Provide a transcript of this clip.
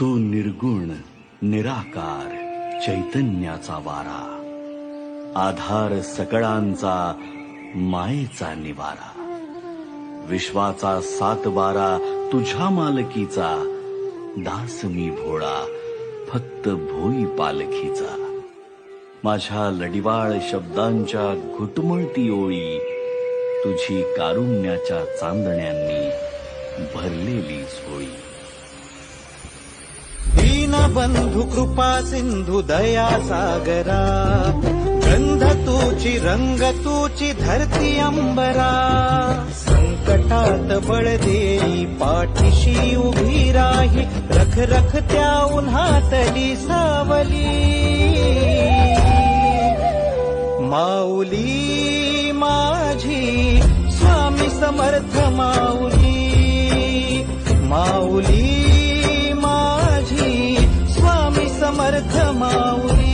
तू निर्गुण निराकार चैतन्याचा वारा, आधार सकळांचा मायेचा निवारा, विश्वाचा सातबारा तुझ्या मालकीचा, दास मी भोळा फक्त भोई पालखीचा. माझ्या लडिवाळ शब्दांच्या घुटमळती ओळी, तुझी कारुण्याच्या चांदण्यांनी भरलेली झोळी. दीनबंधु कृपा सिंधु दया सागरा, गंध तुची रंग तुची धरती अंबरा. संकटात बळ देई पाठीशी उभी राही, रख रख त्या उन्हातली सावली. माऊली माझी स्वामी समर्थ माऊली, माऊली माझी स्वामी समर्थ माऊली.